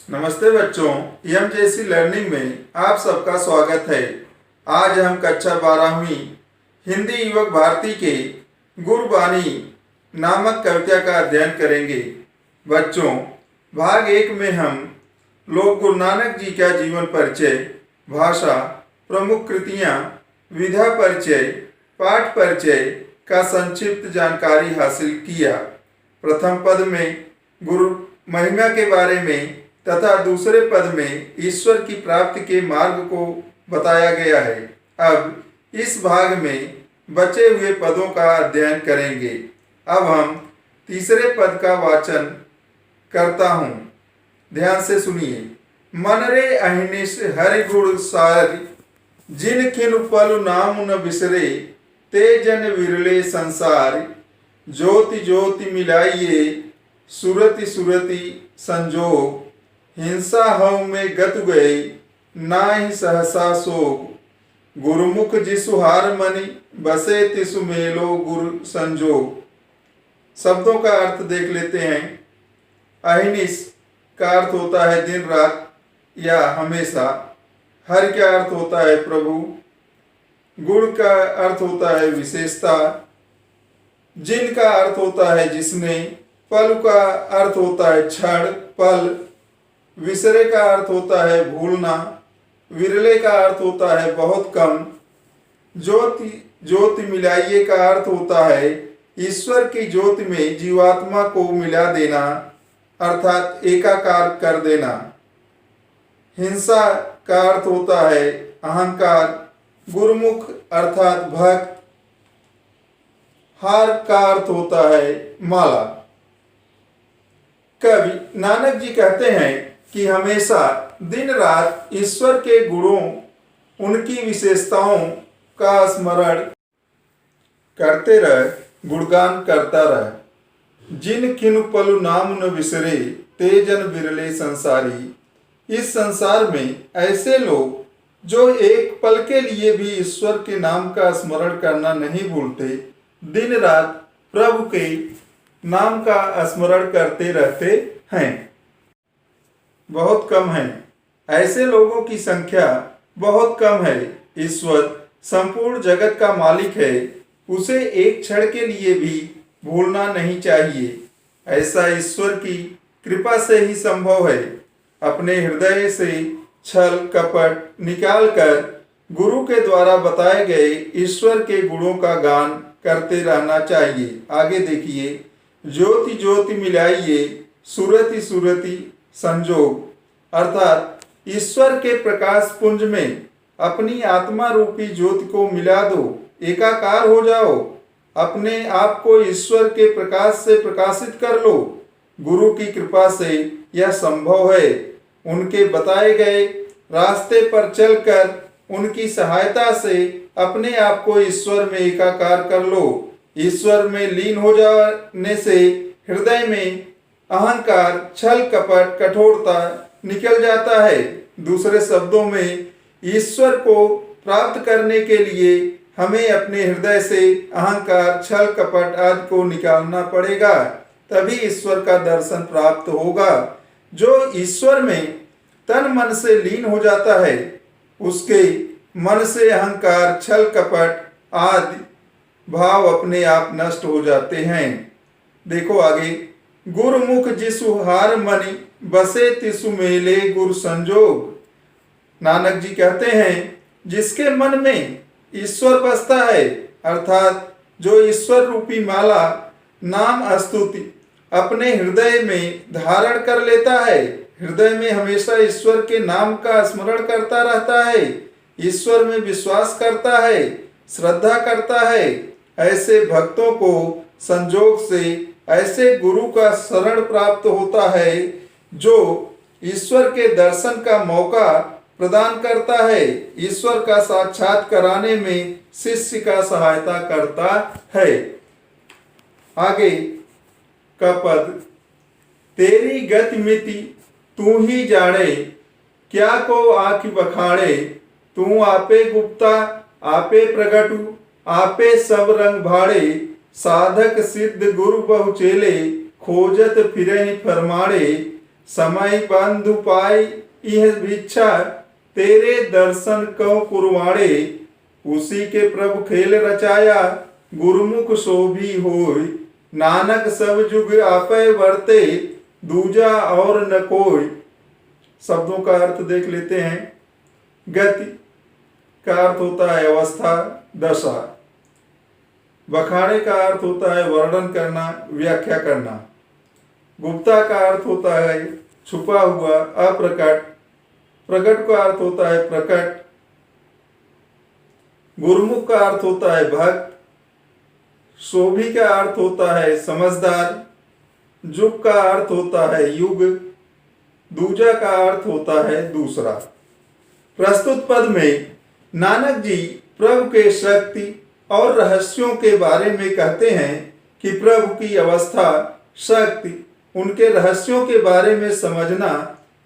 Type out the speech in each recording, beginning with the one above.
नमस्ते बच्चों, MJC learning में आप सबका स्वागत है। आज हम कक्षा 12वीं हिंदी युवक भारती के गुरबानी नामक कविता का अध्ययन करेंगे। बच्चों, भाग 1 में हम लोग गुरु नानक जी का जीवन परिचय, भाषा, प्रमुख कृतियाँ, विधा परिचय, पाठ परिचय का संक्षिप्त जानकारी हासिल किया। प्रथम पद में गुरु महिमा के बारे में तथा दूसरे पद में ईश्वर की प्राप्ति के मार्ग को बताया गया है। अब इस भाग में बचे हुए पदों का अध्ययन करेंगे। अब हम तीसरे पद का वाचन करता हूँ, ध्यान से सुनिए। मन रे अहिनिश हरि गुण सार, जिन खिन पलु नाम न बिसरे, ते जन विरले संसार, ज्योति ज्योति मिलाइए सुरति सुरति संजोग, हिंसा हव में गत गए नाहि सहसा सोग, गुरुमुख जिसु हार मनि बसे तिसु मेलो गुरु संजोग। शब्दों का अर्थ देख लेते हैं। अहिनिश का अर्थ होता है दिन रात या हमेशा। हर का अर्थ होता है प्रभु। गुण का अर्थ होता है विशेषता। जिन का अर्थ होता है जिसने। पल का अर्थ होता है क्षण, पल। विसरे का अर्थ होता है भूलना। विरले का अर्थ होता है बहुत कम। ज्योति ज्योति मिलाइए का अर्थ होता है ईश्वर की ज्योति में जीवात्मा को मिला देना, अर्थात एकाकार कर देना। हिंसा का अर्थ होता है अहंकार। गुरुमुख अर्थात भक्त। हार का अर्थ होता है माला। कवि नानक जी कहते हैं कि हमेशा दिन रात ईश्वर के गुणों, उनकी विशेषताओं का स्मरण करते रह, गुणगान करता रह। जिन खिन पलु नाम न बिसरे, ते जन बिरले संसारी। इस संसार में ऐसे लोग जो एक पल के लिए भी ईश्वर के नाम का स्मरण करना नहीं भूलते, दिन रात प्रभु के नाम का स्मरण करते रहते हैं, बहुत कम है। ऐसे लोगों की संख्या बहुत कम है। ईश्वर संपूर्ण जगत का मालिक है, उसे एक क्षण के लिए भी भूलना नहीं चाहिए। ऐसा ईश्वर की कृपा से ही संभव है। अपने हृदय से छल कपट निकालकर गुरु के द्वारा बताए गए ईश्वर के गुणों का गान करते रहना चाहिए। आगे देखिए। ज्योति ज्योति मिलाइए सुरति सुरति संजोग, अर्थात ईश्वर के प्रकाश पुंज में अपनी आत्मा रूपी ज्योति को मिला दो, एकाकार हो जाओ। अपने आप को ईश्वर के प्रकाश से प्रकाशित कर लो। गुरु की कृपा से यह संभव है। उनके बताए गए रास्ते पर चलकर उनकी सहायता से अपने आप को ईश्वर में एकाकार कर लो। ईश्वर में लीन हो जाने से हृदय में अहंकार, छल कपट, कठोरता निकल जाता है। दूसरे शब्दों में, ईश्वर को प्राप्त करने के लिए हमें अपने हृदय से अहंकार, छल कपट आदि को निकालना पड़ेगा, तभी ईश्वर का दर्शन प्राप्त होगा। जो ईश्वर में तन मन से लीन हो जाता है, उसके मन से अहंकार, छल कपट आदि भाव अपने आप नष्ट हो जाते हैं। देखो आगे। गुरुमुख जिसु हार मनि बसे तिसु मेले गुरु संजोग। नानक जी कहते हैं जिसके मन में ईश्वर बसता है, अर्थात जो ईश्वर रूपी माला नाम स्तुति अपने हृदय में धारण कर लेता है, हृदय में हमेशा ईश्वर के नाम का स्मरण करता रहता है, ईश्वर में विश्वास करता है, श्रद्धा करता है, ऐसे भक्तों को संजोग से ऐसे गुरु का शरण प्राप्त होता है जो ईश्वर के दर्शन का मौका प्रदान करता है, ईश्वर का साक्षात कराने में शिष्य का सहायता करता है। आगे का पद। तेरी गति मिति तू ही जाने, क्या को आँख बखाड़े, तू आपे गुप्ता आपे प्रगटु, आपे सब रंग भाड़े, साधक सिद्ध गुरु बहु चेले, खोजत फिरहि फरमाड़े, समय बंधु पाई यह भिक्षा, तेरे दर्शन कौ कुरवाड़े। उसी के प्रभु खेल रचाया, गुरुमुख शोभी होय। नानक सब जुग आपै वर्ते, दूजा और न कोई। शब्दों का अर्थ देख लेते हैं। गति का अर्थ होता है अवस्था, दशा। बखाड़े का अर्थ होता है वर्णन करना, व्याख्या करना। गुप्ता का अर्थ होता है छुपा हुआ, अप्रकट। प्रकट का अर्थ होता है प्रकट। गुरुमुख का अर्थ होता है भक्त। शोभी का अर्थ होता है समझदार। जुग का अर्थ होता है युग। दूजा का अर्थ होता है दूसरा। प्रस्तुत पद में नानक जी प्रभु के शक्ति और रहस्यों के बारे में कहते हैं कि प्रभु की अवस्था, शक्ति, उनके रहस्यों के बारे में समझना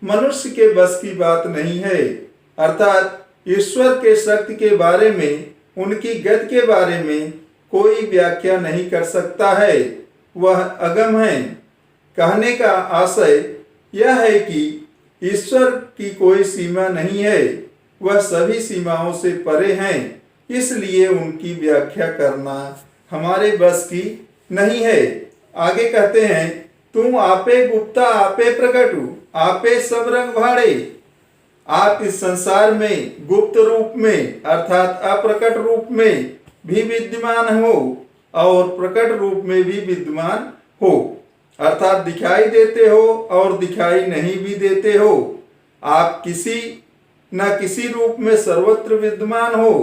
मनुष्य के बस की बात नहीं है। अर्थात ईश्वर के शक्ति के बारे में, उनकी गति के बारे में कोई व्याख्या नहीं कर सकता है, वह अगम है। कहने का आशय यह है कि ईश्वर की कोई सीमा नहीं है, वह सभी सीमाओं से परे हैं, इसलिए उनकी व्याख्या करना हमारे बस की नहीं है। आगे कहते हैं, तुम आपे गुप्ता आपे प्रकटु, आपे सब रंग भाड़े। आप इस संसार में गुप्त रूप में अर्थात अप्रकट रूप में भी विद्यमान हो और प्रकट रूप में भी विद्यमान हो, अर्थात दिखाई देते हो और दिखाई नहीं भी देते हो। आप किसी न किसी रूप में सर्वत्र विद्यमान हो,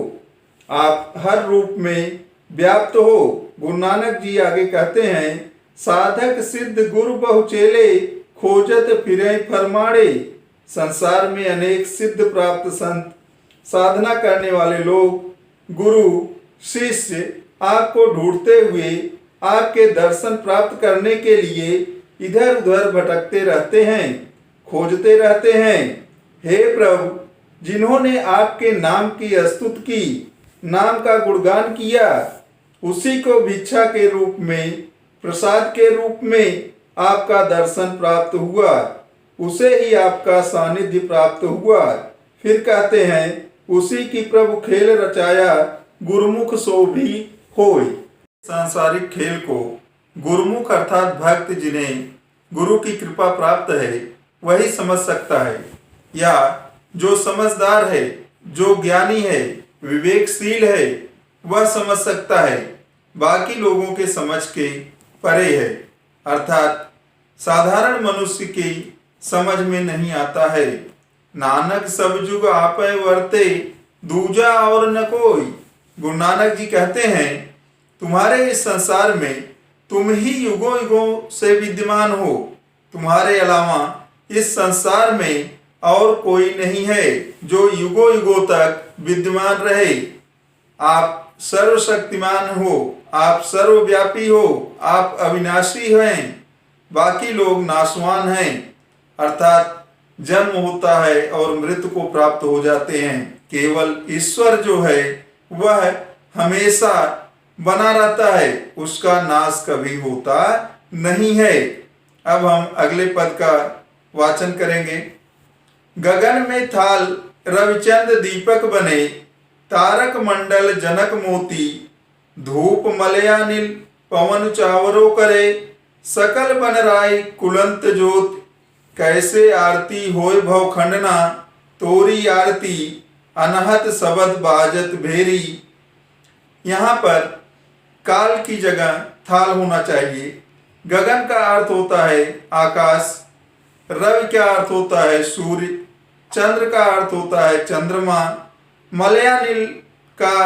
आप हर रूप में व्याप्त हो। गुरु नानक जी आगे कहते हैं, साधक सिद्ध गुरु बहु चेले, खोजत फिरे फरमाड़े। संसार में अनेक सिद्ध प्राप्त संत, साधना करने वाले लोग, गुरु शिष्य आपको ढूंढते हुए आपके दर्शन प्राप्त करने के लिए इधर उधर भटकते रहते हैं, खोजते रहते हैं। हे प्रभु, जिन्होंने आपके नाम की स्तुति की, नाम का गुणगान किया, उसी को भिक्षा के रूप में, प्रसाद के रूप में आपका दर्शन प्राप्त हुआ, उसे ही आपका सानिध्य प्राप्त हुआ। फिर कहते हैं, उसी की प्रभु खेल रचाया, गुरुमुख शोभी होय। सांसारिक खेल को गुरुमुख अर्थात भक्त जिन्हें गुरु की कृपा प्राप्त है वही समझ सकता है, या जो समझदार है, जो ज्ञानी है, विवेकशील है, वह समझ सकता है। बाकी लोगों के समझ के परे है, अर्थात साधारण मनुष्य की समझ में नहीं आता है। नानक सब जुग आपै वर्ते, दूजा और न कोई। गुरु नानक जी कहते हैं, तुम्हारे इस संसार में तुम ही युगों युगों से विद्यमान हो, तुम्हारे अलावा इस संसार में और कोई नहीं है जो युगों युगों तक विद्यमान रहे। आप सर्वशक्तिमान हो, आप सर्वव्यापी हो, आप अविनाशी हैं, बाकी लोग नाशवान हैं, अर्थात जन्म होता है और मृत्यु को प्राप्त हो जाते हैं। केवल ईश्वर जो है वह हमेशा बना रहता है, उसका नाश कभी होता नहीं है। अब हम अगले पद का वाचन करेंगे। गगन में थाल रविचंद दीपक बने, तारक मंडल जनक मोती। धूप मलयानिल पवन चावरो करे, सकल बन राय कुलंत ज्योत। कैसे आरती होय भव खंडना, तोरी आरती अनहत शबद बाजत भेरी। यहाँ पर काल की जगह थाल होना चाहिए। गगन का अर्थ होता है आकाश, रवि का अर्थ होता है सूर्य, चंद्र का अर्थ होता है चंद्रमा, मलयानिल का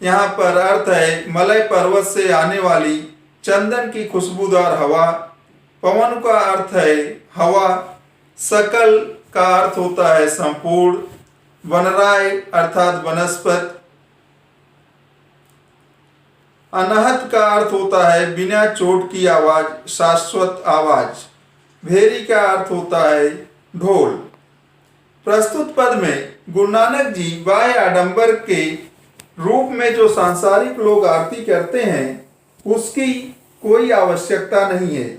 यहाँ पर अर्थ है मलय पर्वत से आने वाली चंदन की खुशबूदार हवा, पवन का अर्थ है हवा, सकल का अर्थ होता है संपूर्ण, वनराय अर्थात वनस्पत, अनहत का अर्थ होता है बिना चोट की आवाज, शाश्वत आवाज, भेरी का अर्थ होता है ढोल। प्रस्तुत पद में गुरु नानक जी बाह्य आडंबर के रूप में जो सांसारिक लोग आरती करते हैं उसकी कोई आवश्यकता नहीं है।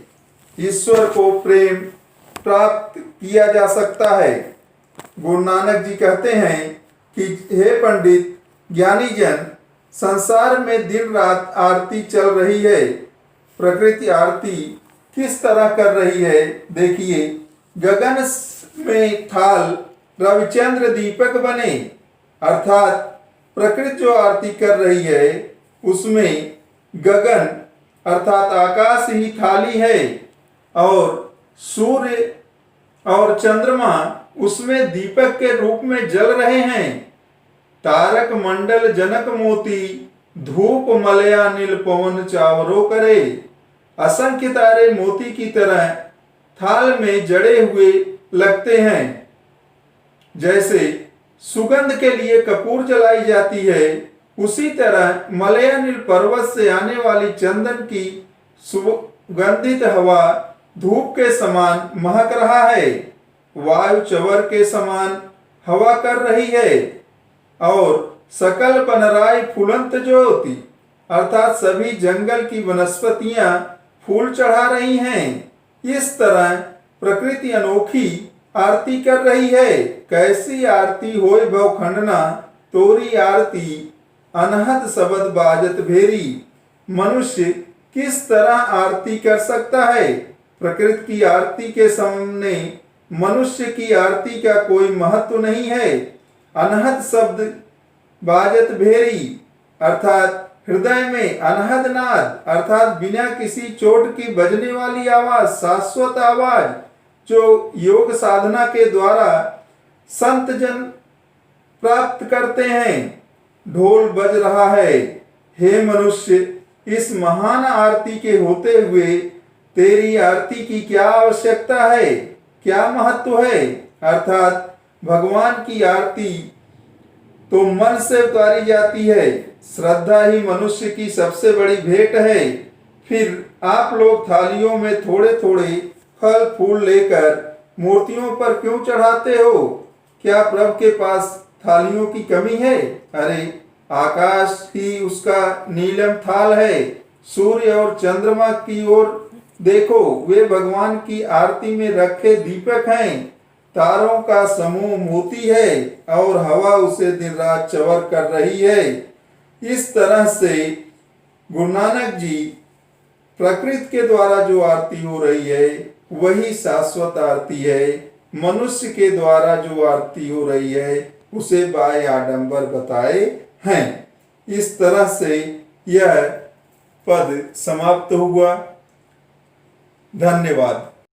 ईश्वर को प्रेम, प्राप्त किया जा सकता है। गुरु नानक जी कहते हैं कि हे पंडित ज्ञानी जन, संसार में दिन रात आरती चल रही है। प्रकृति आरती किस तरह कर रही है देखिए। गगन में थाल रविचंद्र दीपक बने, अर्थात प्रकृति जो आरती कर रही है उसमें गगन अर्थात आकाश ही थाली है और सूर्य और चंद्रमा उसमें दीपक के रूप में जल रहे हैं। तारक मंडल जनक मोती, धूप मलया नील पवन चावरो करे। असंख्य तारे मोती की तरह थाल में जड़े हुए लगते हैं। जैसे सुगंध के लिए कपूर जलाई जाती है, उसी तरह मलयानिल पर्वत से आने वाली चंदन की सुगंधित हवा धूप के समान महक रहा है। वायु चवर के समान हवा कर रही है और सकल बनराई फूलंत ज्योति अर्थात सभी जंगल की वनस्पतियां फूल चढ़ा रही हैं। इस तरह प्रकृति अनोखी आरती कर रही है। कैसी आरती होय भव खंडना, तोरी आरती अनहद शब्द बाजत भेरी। मनुष्य किस तरह आरती कर सकता है? प्रकृति की आरती के सामने मनुष्य की आरती का कोई महत्व नहीं है। अनहद शब्द बाजत भेरी अर्थात हृदय में अनहद नाद अर्थात बिना किसी चोट की बजने वाली आवाज, शाश्वत आवाज जो योग साधना के द्वारा संत जन प्राप्त करते हैं। ढोल बज रहा है। हे मनुष्य, इस महान आरती के होते हुए तेरी आरती की क्या आवश्यकता है, क्या महत्व है? अर्थात भगवान की आरती तो मन से उतारी जाती है। श्रद्धा ही मनुष्य की सबसे बड़ी भेंट है। फिर आप लोग थालियों में थोड़े थोड़े फल फूल लेकर मूर्तियों पर क्यों चढ़ाते हो? क्या प्रभु के पास थालियों की कमी है? अरे आकाश ही उसका नीलम थाल है। सूर्य और चंद्रमा की ओर देखो, वे भगवान की आरती में रखे दीपक हैं। तारों का समूह मोती है और हवा उसे दिन रात चवर कर रही है। इस तरह से गुरु नानक जी प्रकृति के द्वारा जो आरती हो रही है वही शाश्वत आरती है। मनुष्य के द्वारा जो आरती हो रही है उसे बाय आडंबर बताए हैं। इस तरह से यह पद समाप्त हुआ। धन्यवाद।